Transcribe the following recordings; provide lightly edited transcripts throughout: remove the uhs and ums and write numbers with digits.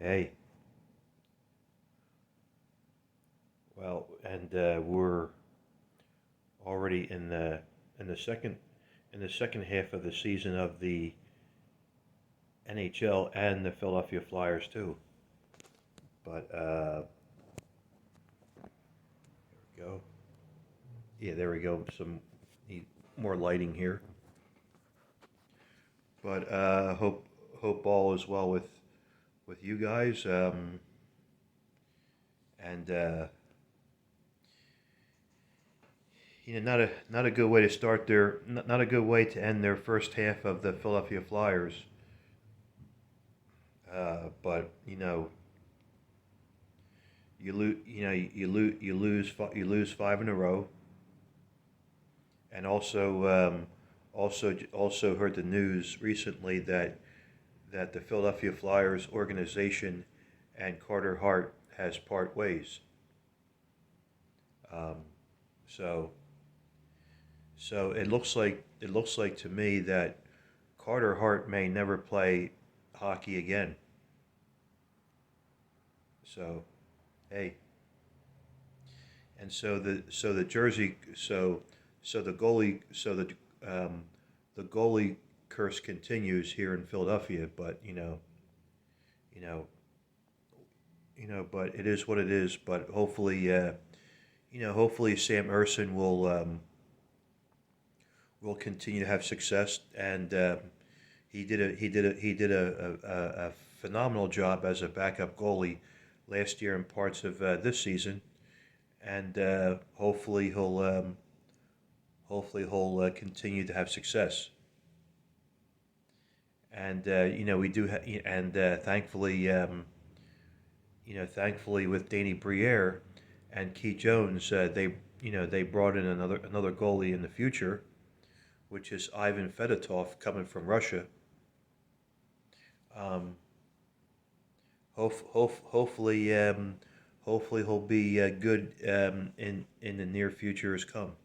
Hey, well, and we're already in the second in the second half of the season of the NHL and the Philadelphia Flyers too. But there we go. Yeah, there we go. Some need more lighting here. But hope all is well with you guys. And not a good way to start their not a good way to end their first half of the Philadelphia Flyers. But you lose five in a row, and also heard the news recently that the Philadelphia Flyers organization and Carter Hart has part ways. Um, so so it looks like to me that Carter Hart may never play hockey again. So hey, and so the jersey so the goalie curse continues here in Philadelphia. But you know but it is what it is. But hopefully Sam Errson will continue to have success. And he did a phenomenal job as a backup goalie last year and parts of this season. And hopefully he'll continue to have success. And we do, and thankfully with Danny Briere and Keith Jones, they brought in another goalie in the future, which is Ivan Fedotov coming from Russia. Um, hopefully, hopefully he'll be good in the near future as come.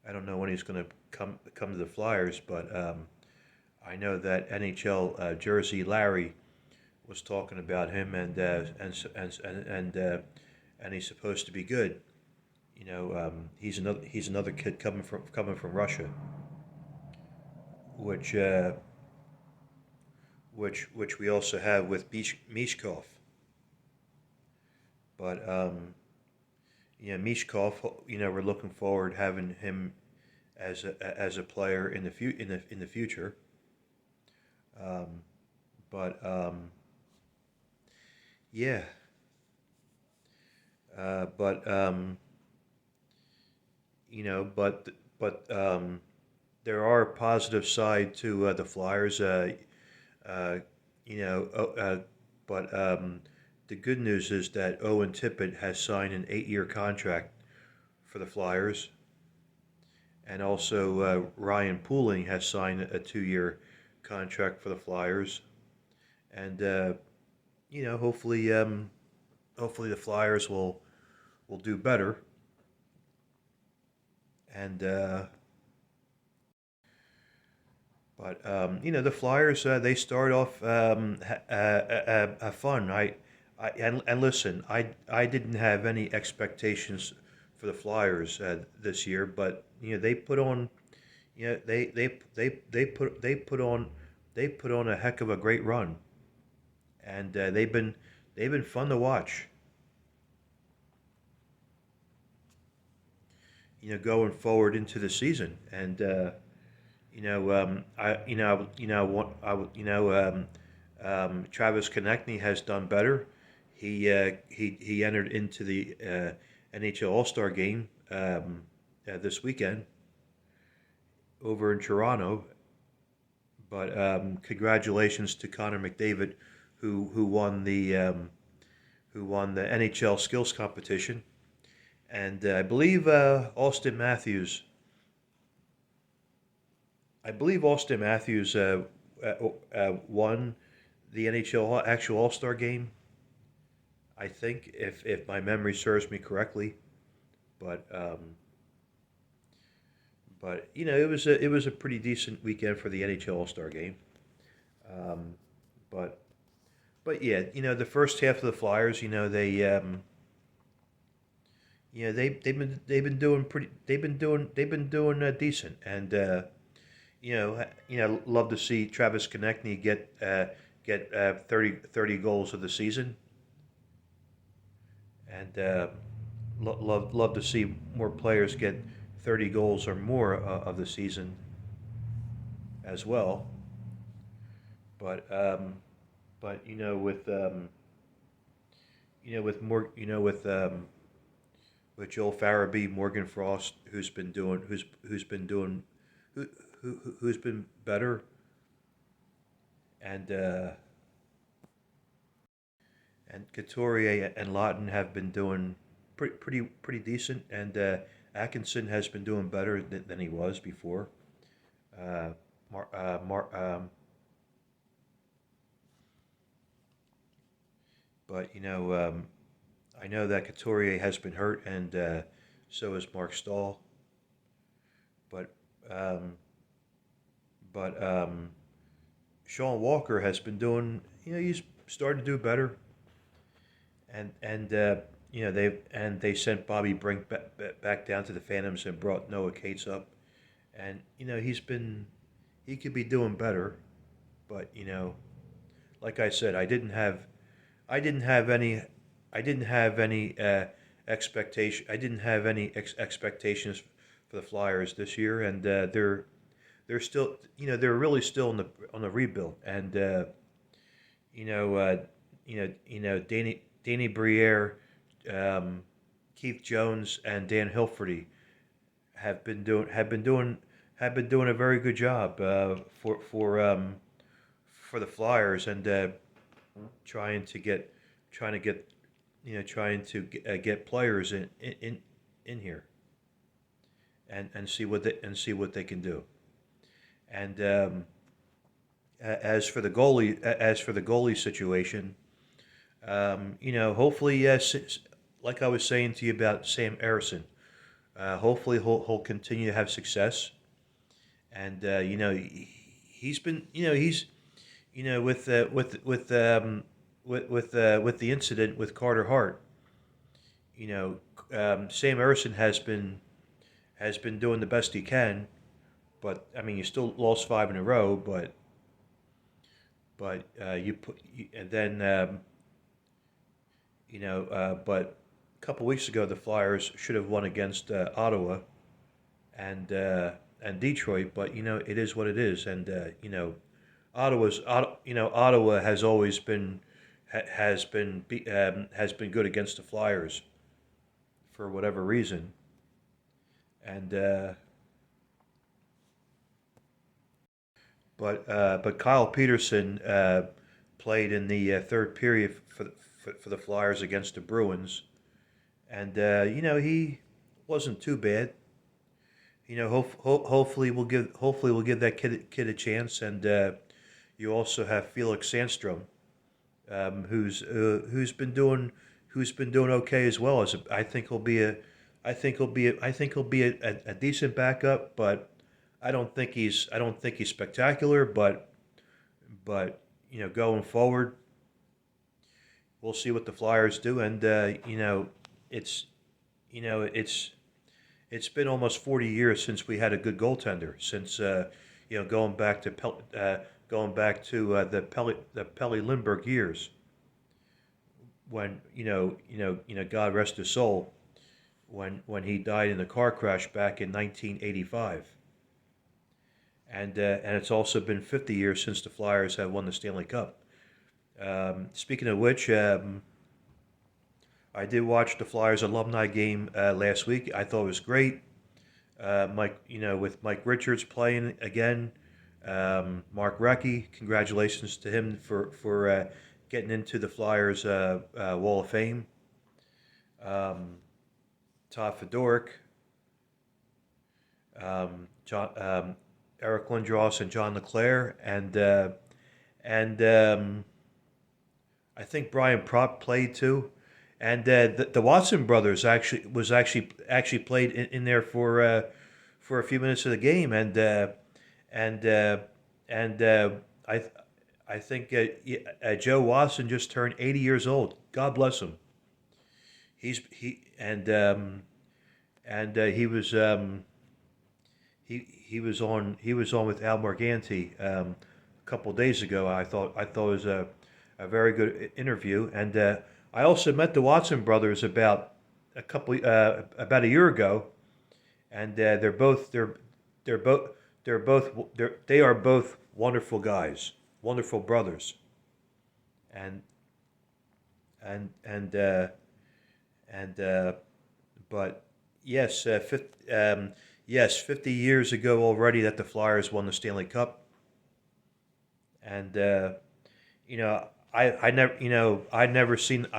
I don't know when he's going to come to the Flyers, but I know that NHL Jersey Larry was talking about him, and he's supposed to be good. He's another kid coming from Russia, which which we also have with Mishkov. But Mishkov, we're looking forward to having him as a player in the future. Um, but yeah, but there are positive side to the Flyers. Uh, you know, but the good news is that Owen Tippett has signed an 8-year contract for the Flyers, and also Ryan Pooling has signed a 2-year contract for the Flyers. And hopefully, hopefully the Flyers will do better. And but the Flyers, they start off fun. And listen, I didn't have any expectations for the Flyers this year, but they put on, they put on a heck of a great run. And they've been fun to watch. Going forward into the season. And Travis Konechny has done better. He entered into the NHL All Star game this weekend over in Toronto. But congratulations to Connor McDavid, who won the NHL skills competition. And I believe Austin Matthews won the NHL actual All Star game. I think, if my memory serves me correctly. But it was a pretty decent weekend for the NHL All Star game. Um, but but yeah, the first half of the Flyers, they've been doing pretty. They've been doing decent, and love to see Travis Konechny get 30 goals of the season, and love to see more players get 30 goals or more of the season as well. But with more with Joel Farabee, Morgan Frost, who, who's been better, and Couturier and Lawton have been doing pretty decent, and Atkinson has been doing better than he was before. Uh, Mar, Mar, but I know that Couturier has been hurt, and so is Mark Stahl. But um, but Sean Walker has been doing. He's starting to do better, and they sent Bobby Brink back down to the Phantoms and brought Noah Cates up, and he could be doing better, but like I said, I didn't have any I didn't have any expectation I didn't have any expectations for the Flyers this year, and they're still they're really still on the rebuild, and you know uh, Danny Briere, um, Keith Jones, and Dan Hilferty have been doing have been doing have been doing a very good job for the Flyers, and trying to get trying to get get players in here, and see what they can do. And as for the goalie situation, hopefully, yes, like I was saying to you about Sam Errson, hopefully he'll continue to have success. And he's been with the incident with Carter Hart, Sam Erson has been doing the best he can, but I mean you still lost five in a row, but you put and then but a couple weeks ago the Flyers should have won against Ottawa and Detroit, but it is what it is, and Ottawa has always been has been good against the Flyers for whatever reason, and but Kyle Peterson played in the third period for the Flyers against the Bruins, and he wasn't too bad. Hopefully we'll give that kid a chance, and you also have Felix Sandstrom, who's been doing okay as well. I think he'll be a decent backup, but I don't think he's spectacular, but going forward, we'll see what the Flyers do, and it's it's been almost 40 years since we had a good goaltender. Since going back to the Pelly Lindbergh years, when God rest his soul, when he died in a car crash back in 1985, and it's also been 50 years since the Flyers have won the Stanley Cup. Speaking of which, I did watch the Flyers alumni game last week. I thought it was great. Mike, with Mike Richards playing again, Mark Recchi, congratulations to him for getting into the Flyers Wall of Fame. Todd Fedoruk, Eric Lindros, and John LeClaire, and I think Brian Propp played too. And the Watson brothers actually played in there for a few minutes of the game, and I I think Joe Watson just turned 80 years old. God bless him. He's he and he was on with Al Morganti a couple of days ago. I thought it was a very good interview, and I also met the Watson brothers about a year ago, and they're both they are both wonderful guys, wonderful brothers, and and and uh, and but yes, 50 years ago already that the Flyers won the Stanley Cup, and I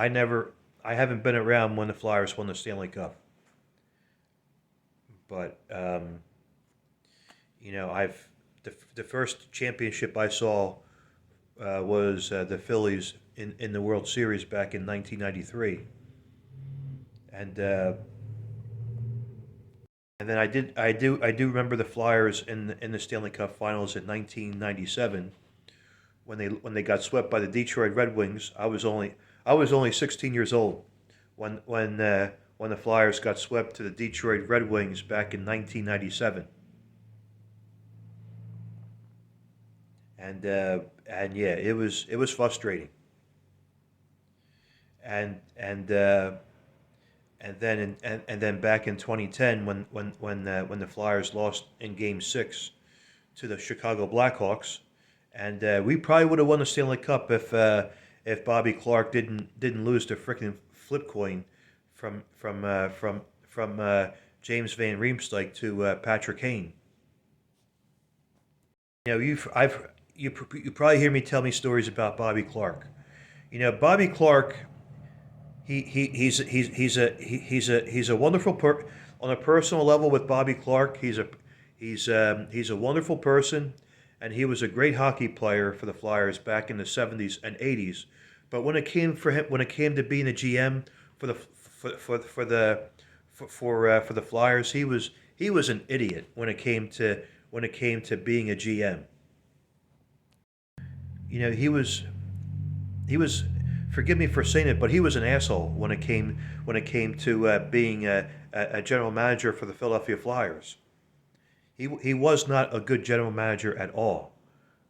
never I haven't been around when the Flyers won the Stanley Cup, but I've the first championship I saw was the Phillies in the World Series back in 1993, and and then I do remember the Flyers in the Stanley Cup Finals in 1997 when they got swept by the Detroit Red Wings. I was only 16 years old when the Flyers got swept to the Detroit Red Wings back in 1997. And yeah, it was frustrating. And and then back in 2010 when the Flyers lost in Game 6 to the Chicago Blackhawks, and we probably would have won the Stanley Cup if Bobby Clark didn't lose the freaking flip coin from James Van Riemsdyk to Patrick Kane. You probably hear me tell me stories about Bobby Clark. Bobby Clark, he's a wonderful on a personal level with Bobby Clark. He's a wonderful person, and he was a great hockey player for the Flyers back in the 70s and 80s. But when it came to being a GM for the for the Flyers, he was an idiot when it came to being a GM. He was he was forgive me for saying it, but he was an asshole when it came to being a general manager for the Philadelphia Flyers. He was not a good general manager at all.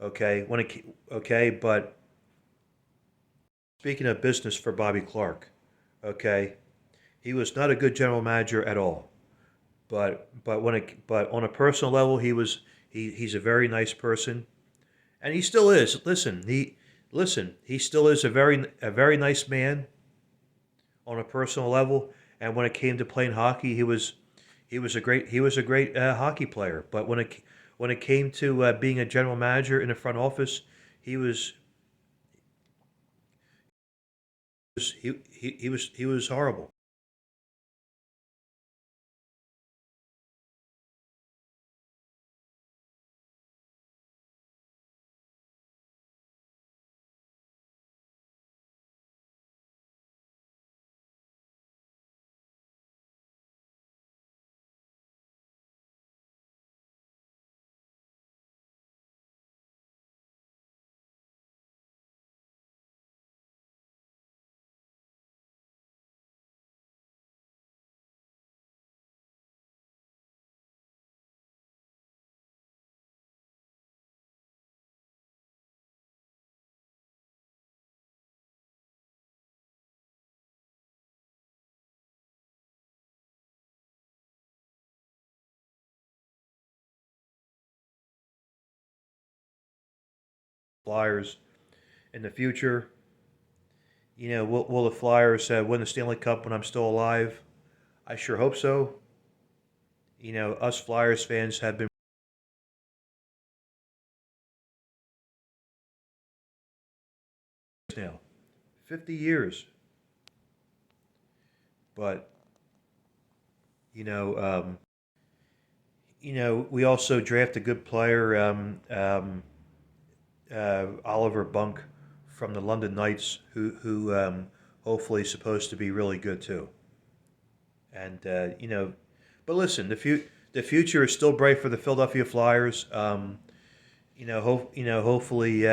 Okay, but speaking of business for Bobby Clark, okay, he was not a good general manager at all. But on a personal level, he's a very nice person, and he still is. He still is a very nice man on a personal level. And when it came to playing hockey, he was a great hockey player. But when it came to being a general manager in the front office, he was he was horrible. Flyers in the future. Will the Flyers win the Stanley Cup when I'm still alive? I sure hope so. Us Flyers fans have been now 50 years, but you know, um, we also draft a good player, Oliver Bunk from the London Knights, who hopefully is supposed to be really good too. And but listen, the future is still bright for the Philadelphia Flyers. Hopefully.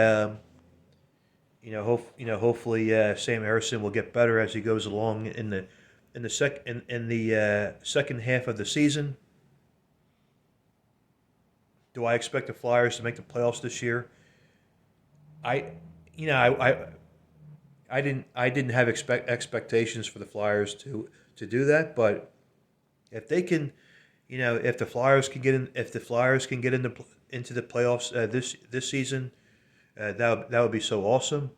hopefully Sam Errson will get better as he goes along in the second half of the season. Do I expect the Flyers to make the playoffs this year? I, you know, I didn't have expectations for the Flyers to do that, but if they can, if the Flyers can get in, if the Flyers can get into the playoffs this season, that would be so awesome.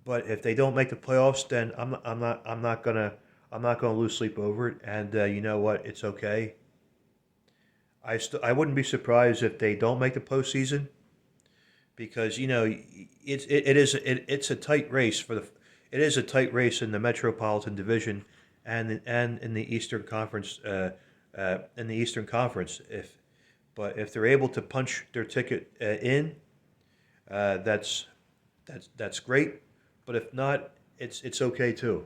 But if they don't make the playoffs, then I'm not gonna lose sleep over it. And you know what? It's okay. I wouldn't be surprised if they don't make the postseason because it's a tight race it is a tight race in the Metropolitan Division and in the Eastern Conference if they're able to punch their ticket in, that's that's great. But if not, it's okay too.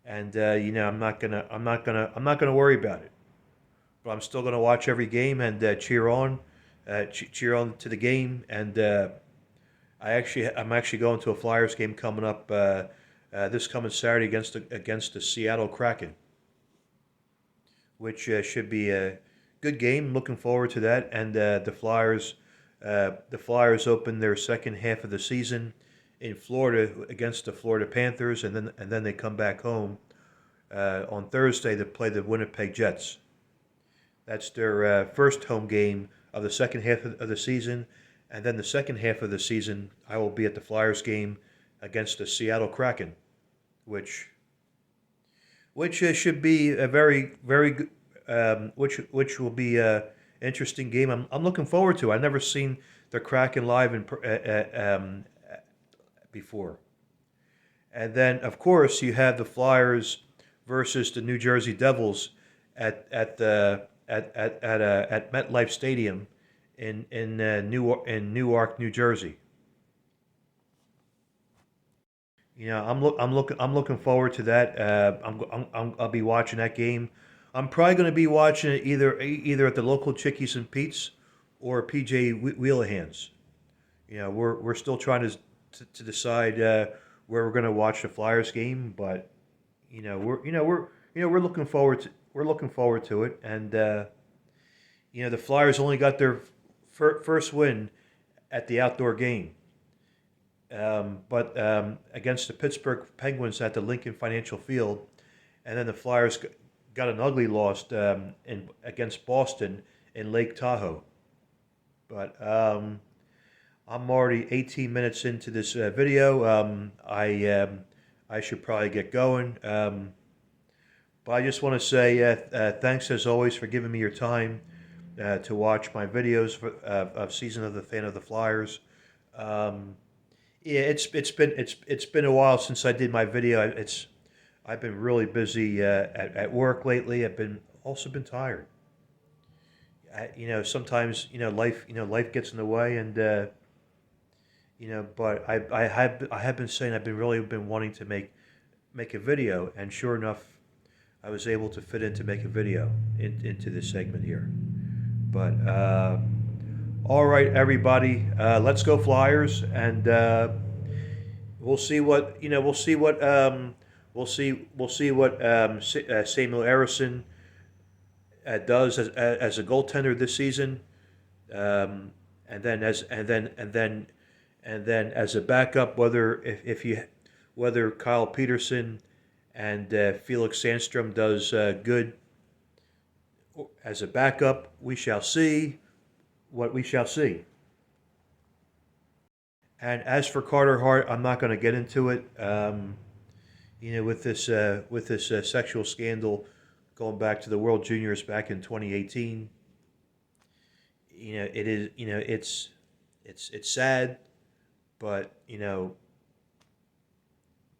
And I'm not gonna worry about it. But I'm still gonna watch every game and cheer on to the game. And I'm actually going to a Flyers game coming up this coming Saturday against the Seattle Kraken, which should be a good game. Looking forward to that. And the Flyers open their second half of the season in Florida against the Florida Panthers, and then they come back home on Thursday to play the Winnipeg Jets. That's their first home game of the second half of the season, and then the second half of the season, I will be at the Flyers game against the Seattle Kraken, which should be a very very good, which will be a interesting game. I'm looking forward to. I've never seen the Kraken live before. And then, of course, you have the Flyers versus the New Jersey Devils at MetLife Stadium in Newark, New Jersey. I'm looking forward to that. I'll be watching that game. I'm probably going to be watching it either at the local Chickies and Pete's or PJ Wheelahands. We're still trying to decide where we're going to watch the Flyers game, but we're looking forward to it, and the Flyers only got their first win at the outdoor game, but against the Pittsburgh Penguins at the Lincoln Financial Field, and then the Flyers got an ugly loss against Boston in Lake Tahoe. But I'm already 18 minutes into this video. I should probably get going. But I just want to say thanks as always for giving me your time to watch my videos of Season of the Fan of the Flyers. Yeah, it's been a while since I did my video. I've been really busy at work lately. I've also been tired. Sometimes life gets in the way, and but I have been saying I've been really been wanting to make a video, and sure enough, I was able to fit in to make a video into this segment here. But all right, everybody, let's go Flyers, and we'll see what Samuel Errson does as a goaltender this season, and then as a backup, whether Kyle Peterson and Felix Sandstrom does good as a backup, we shall see what we shall see. And as for Carter Hart, I'm not going to get into it. With this sexual scandal going back to the World Juniors back in 2018. It is. It's sad, but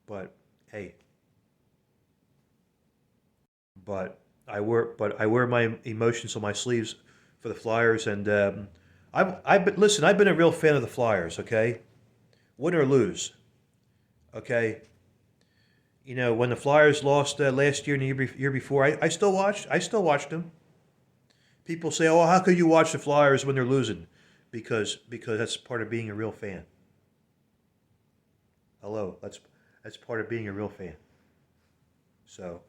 but hey, but I wear my emotions on my sleeves for the Flyers, and I've been a real fan of the Flyers. Okay, win or lose. Okay, when the Flyers lost last year and the year before, I still watched. I still watched them. People say, "Oh, how could you watch the Flyers when they're losing?" Because that's part of being a real fan. hello. That's part of being a real fan. So,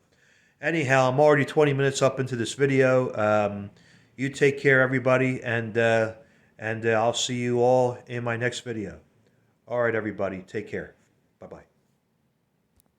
anyhow, I'm already 20 minutes up into this video. You take care, everybody, and I'll see you all in my next video. All right, everybody, take care. Bye bye.